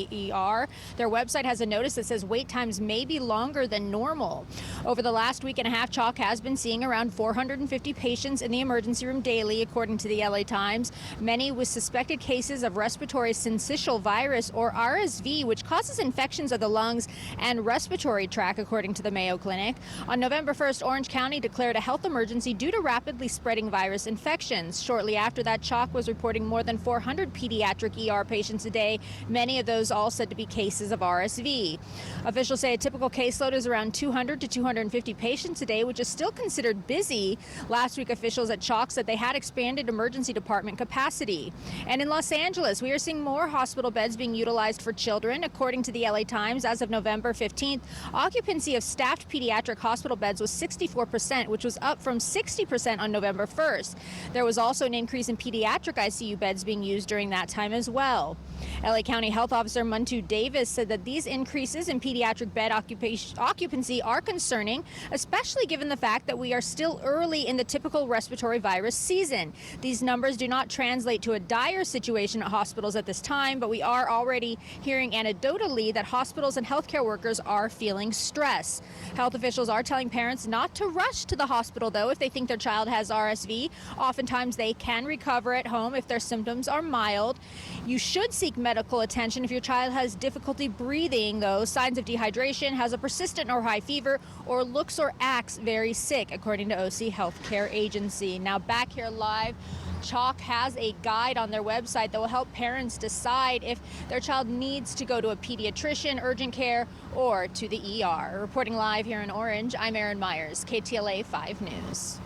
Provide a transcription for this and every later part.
ER. Their website has a notice that says wait times may be longer than normal. Over the last week and a half, CHOC has been seeing around 450 patients in the emergency room daily, according to the LA Times. Many with suspected cases of respiratory syncytial virus, or RSV, which causes infections of the lungs and respiratory tract, according to the Mayo Clinic. On November 1st, Orange County declared a health emergency due to rapidly spreading virus infections. Shortly after that, CHOC was reporting more than 400 pediatric ER patients a day, many of those all said to be cases of RSV. Officials say a typical caseload is around 200 to 250 patients a day, which is still considered busy. Last week, officials at CHOC said they had expanded emergency department capacity. And in Los Angeles, we are seeing more hospital beds being utilized for children. According to the LA Times, as of November 15th, occupancy of staffed pediatric hospital beds was 64%, which was up from 60% on November 1st. There was also an increase in pediatric ICU beds being used during that time as well. LA County Health Officer Muntu Davis said that these increases in pediatric bed occupancy are concerning, especially given the fact that we are still early in the typical respiratory virus season. These numbers do not translate to a dire situation at hospitals at this time, but we are already hearing anecdotally that hospitals and healthcare workers are feeling stress. Health officials are telling parents not to rush to the hospital, though, if they think their child has RSV. Oftentimes they can recover at home if their symptoms are mild. You should seek medical attention if your child has difficulty breathing, though, signs of dehydration, has a persistent or high fever, or looks or acts very sick, according to OC Healthcare Agency. Now back here live, CHOC has a guide on their website that will help parents decide if their child needs to go to a pediatrician, urgent care, or to the ER. Reporting live here in Orange, I'm Erin Myers, KTLA 5 News.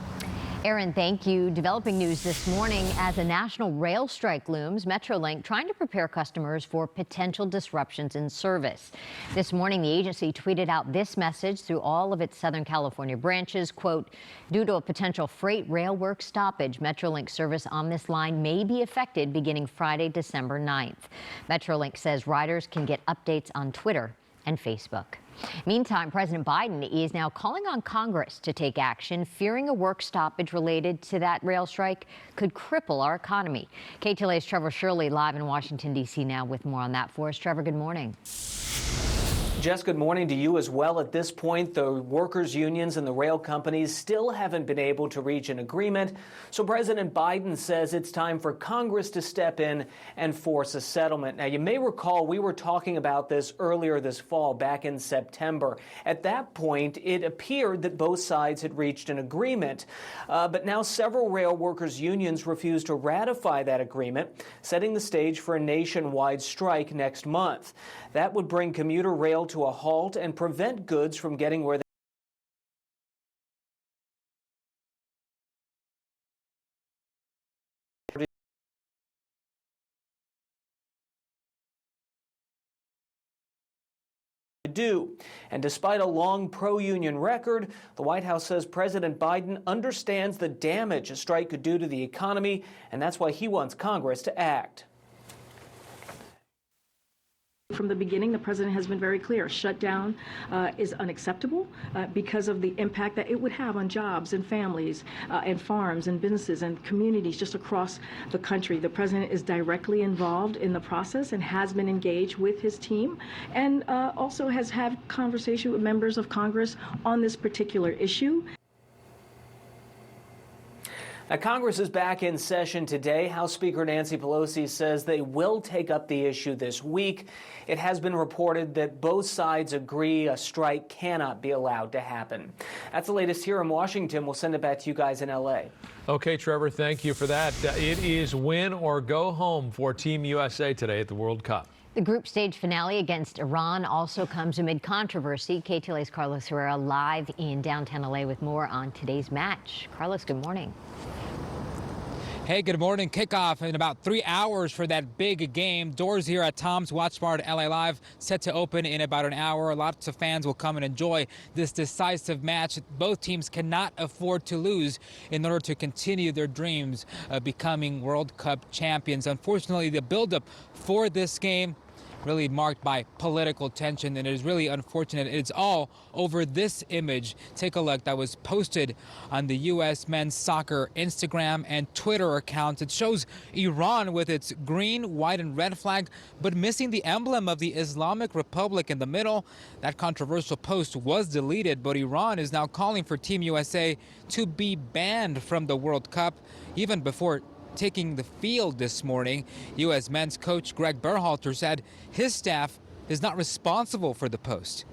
Erin, thank you. Developing news this morning as a national rail strike looms, Metrolink trying to prepare customers for potential disruptions in service. This morning, the agency tweeted out this message through all of its Southern California branches, quote, due to a potential freight rail work stoppage, Metrolink service on this line may be affected beginning Friday, December 9th. Metrolink says riders can get updates on Twitter and Facebook. Meantime, President Biden is now calling on Congress to take action, fearing a work stoppage related to that rail strike could cripple our economy. KTLA's Trevor Shirley live in Washington, D.C. now with more on that for us. Trevor, good morning. Jess, good morning to you as well. At this point, the workers' unions and the rail companies still haven't been able to reach an agreement. So President Biden says it's time for Congress to step in and force a settlement. Now, you may recall we were talking about this earlier this fall, back in September. At that point, it appeared that both sides had reached an agreement. But now several rail workers' unions refuse to ratify that agreement, setting the stage for a nationwide strike next month. That would bring commuter rail to a halt and prevent goods from getting where they do. And despite a long pro-union record, the White House says President Biden understands the damage a strike could do to the economy, and that's why he wants Congress to act. From the beginning, the president has been very clear. Shutdown is unacceptable because of the impact that it would have on jobs and families and farms and businesses and communities just across the country. The president is directly involved in the process and has been engaged with his team and also has had conversation with members of Congress on this particular issue. Now, Congress is back in session today. House Speaker Nancy Pelosi says they will take up the issue this week. It has been reported that both sides agree a strike cannot be allowed to happen. That's the latest here in Washington. We'll send it back to you guys in L.A. Okay, Trevor, thank you for that. It is win or go home for Team USA today at the World Cup. The group stage finale against Iran also comes amid controversy. KTLA's Carlos Herrera live in downtown LA with more on today's match. Carlos, good morning. Hey, good morning. Kickoff in about 3 hours for that big game. Doors here at Tom's Watch Bar at LA Live set to open in about an hour. Lots of fans will come and enjoy this decisive match. Both teams cannot afford to lose in order to continue their dreams of becoming World Cup champions. Unfortunately, the buildup for this game really marked by political tension, and it is really unfortunate. It's all over this image. Take a look, that was posted on the U.S. men's soccer Instagram and Twitter accounts. It shows Iran with its green, white, and red flag, but missing the emblem of the Islamic Republic in the middle. That controversial post was deleted, but Iran is now calling for Team USA to be banned from the World Cup. Even before taking the field this morning, U.S. men's coach Greg Berhalter said his staff is not responsible for the post.